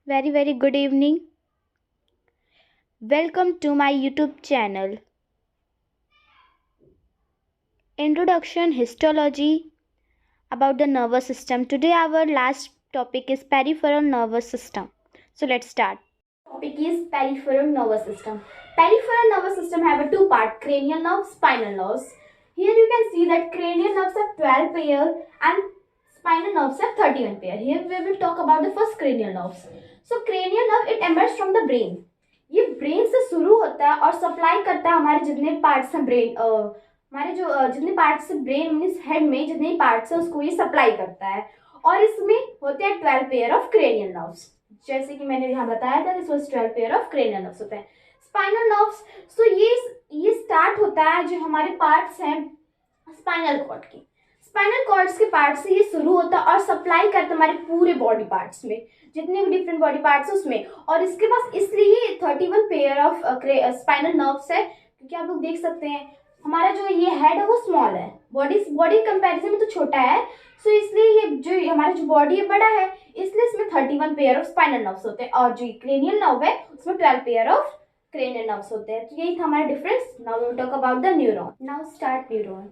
Very good evening. Welcome to my YouTube channel. Introduction Histology about the nervous system. Today our last topic is peripheral nervous system. So let's start. Topic is peripheral nervous system. Peripheral nervous system have a two part, cranial nerves, spinal nerves. Here you can see that cranial nerves have 12 pair and spinal nerves have 31 pair. Here we will talk about the first cranial nerves. So cranial nerve it emerges from the brain. ये brain से शुरू होता है और supply करता है हमारे जितने पार्ट्स हैं ब्रेन हमारे जो जितने पार्ट्स ब्रेन मीन्स हेड में जितने पार्ट्स है उसको ये सप्लाई करता है और इसमें होते हैं 12 पेयर ऑफ क्रेनियल नर्व्स. जैसे कि मैंने यहाँ बताया था this was 12 pair of cranial nerves होते हैं. स्पाइनल नर्व्स सो ये स्टार्ट होता है जो हमारे पार्ट्स हैं स्पाइनल कॉर्ड की. स्पाइनल कॉर्ड्स के पार्ट से ये शुरू होता है और सप्लाई करता है हमारे पूरे बॉडी पार्ट्स में जितने भी डिफरेंट बॉडी पार्ट्स है उसमें. और इसके पास इसलिए 31 पेयर ऑफ स्पाइनल नर्व्स है क्योंकि आप लोग देख सकते हैं हमारा जो ये हेड है वो स्मॉल है, बॉडी कंपैरिजन में तो छोटा है. सो इसलिए ये जो हमारा जो बॉडी है बड़ा है इसलिए इसमें 31 पेयर ऑफ स्पाइनल नर्व्स होते हैं और जो क्रेनियल नर्व है उसमें 12 पेयर ऑफ क्रेनियल नर्व्स होते हैं. तो यही था हमारा difference. Now we will talk about the neuron. Now start neuron.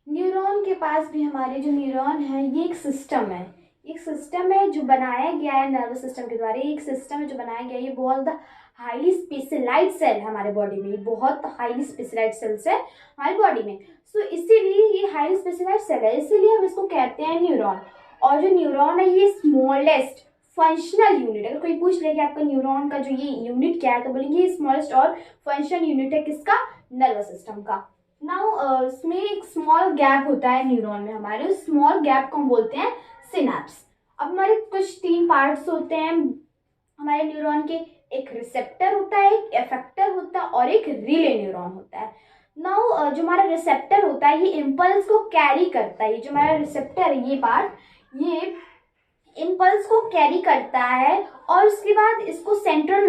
Neuron के पास भी हमारे जो न्यूरॉन है ये एक सिस्टम है जो बनाया गया है नर्वस सिस्टम के द्वारा. एक सिस्टम है जो बनाया गया है. ये बहुत द हाईली स्पेशलाइज्ड सेल है हमारे बॉडी में. बहुत हाईली स्पेशलाइज्ड सेल्स है हमारी बॉडी में. सो इसीलिए ये हाईली स्पेशलाइज्ड सेल है, इसीलिए हम इसको कहते हैं न्यूरॉन. और जो न्यूरॉन है ये स्मॉलेस्ट फंक्शनल यूनिट. अगर कोई पूछ ले कि आपका न्यूरॉन का जो ये यूनिट क्या है तो बोलेंगे ये स्मॉलेस्ट और फंक्शनल यूनिट है किसका, नर्वस सिस्टम का. नाउ इसमें एक स्मॉल गैप होता है न्यूरॉन में हमारे. उस स्मॉल गैप को हम बोलते हैं सिनेप्स. अब हमारे कुछ 3 पार्ट्स होते हैं हमारे न्यूरॉन के. एक रिसेप्टर होता है, एक इफेक्टर होता है और एक रिले न्यूरॉन होता है. नाउ जो हमारा रिसेप्टर होता है ये इम्पल्स को कैरी करता है. ये जो हमारा रिसेप्टर है ये पार्ट ये इम्पल्स को कैरी करता है और उसके बाद इसको सेंट्रल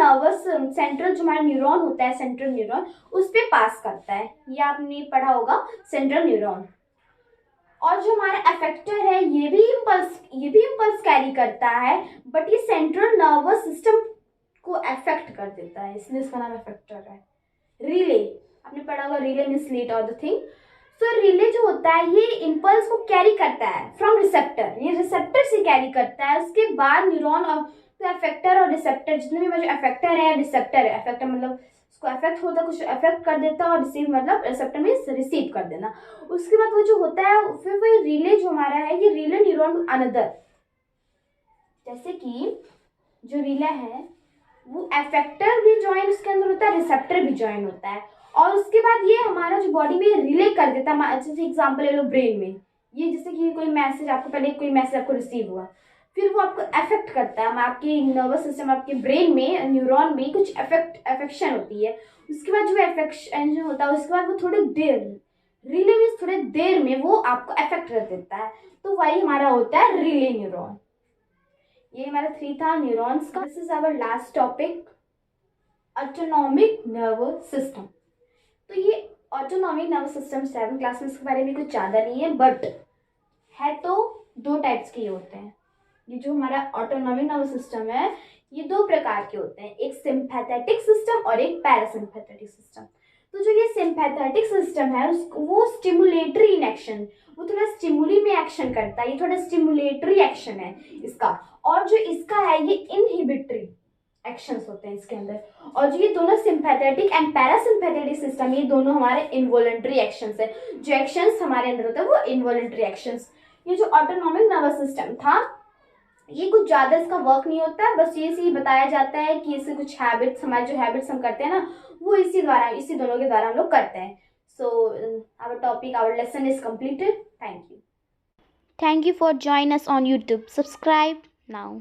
जो हमारा न्यूरॉन होता है सेंट्रल न्यूरॉन उस पर पास करता है. ये आपने पढ़ा होगा सेंट्रल न्यूरॉन. और जो हमारा अफेक्टर है ये भी इम्पल्स कैरी करता है बट ये सेंट्रल नर्वस सिस्टम को अफेक्ट कर देता है इसलिए इसका नाम अफेक्टर है. रिले आपने पढ़ा होगा, relay means let off the thing. So relay जो होता है ये इम्पल्स को कैरी करता है फ्रॉम रिसेप्टर. ये रिसेप्टर से कैरी करता है. उसके बाद न्यूरॉन और अफेक्टर और रिसेप्टर जितने भी जो अफेक्टर है रिसेप्टर है. अफेक्टर मतलब उसको अफेक्ट होता है, कुछ अफेक्ट कर देता है और रिसीव मतलब रिसेप्टर में रिसीव कर देना. उसके बाद वो जो होता है फिर वो रिले जो हमारा है ये रिले न्यूरॉन अनदर. जैसे कि जो रिले है वो अफेक्टर भी ज्वाइन उसके अंदर होता है, रिसेप्टर भी ज्वाइन होता है. और उसके बाद ये हमारा जो बॉडी में रिले कर देता है. जैसे एग्जांपल ले लो ब्रेन में. ये जैसे कि कोई मैसेज आपको रिसीव हुआ फिर वो आपको अफेक्ट करता है. आपके नर्वस सिस्टम आपके ब्रेन में न्यूरॉन में कुछ अफेक्शन होती है. उसके बाद जो अफेक्शन होता है उसके बाद वो थोड़ी देर में वो आपको अफेक्ट कर देता है. तो वही हमारा होता है रिले न्यूरॉन. ये हमारा 3 था न्यूरॉन्स का. This is our last topic autonomic nervous system. तो ये ऑटोनॉमिक नर्वस सिस्टम 7 क्लास में इसके बारे में कुछ ज़्यादा नहीं है बट है तो 2 टाइप्स के होते हैं. ये जो हमारा ऑटोनॉमिक नर्वस सिस्टम है ये 2 प्रकार के होते हैं, एक सिंपैथेटिक सिस्टम और एक पैरासिम्पैथेटिक सिस्टम. तो जो ये सिंपैथेटिक सिस्टम है वो स्टिमुलेटरी इन एक्शन, वो थोड़ा स्टिमुली में एक्शन करता है. ये थोड़ा स्टिमुलेटरी एक्शन है इसका. और जो इसका है ये इनहिबिटरी एक्शंस होते हैं इसके अंदर. और जो ये दोनों सिंपैथेटिक एंड पैरासिम्पैथेटिक सिस्टम ये दोनों हमारे इनवॉलंटरी एक्शंस है. जो एक्शंस हमारे अंदर होते हैं वो इनवॉलंटरी एक्शंस. ये जो ऑटोनॉमिक नर्वस सिस्टम था ये कुछ ज़्यादा इसका वर्क नहीं होता है. बस ये से बताया जाता है कि इससे कुछ हैबिट्स हमारे जो हैबिट्स हम करते हैं ना वो इसी दोनों के द्वारा हम लोग करते हैं. So our lesson is completed. Thank you for join us on YouTube. Subscribe now.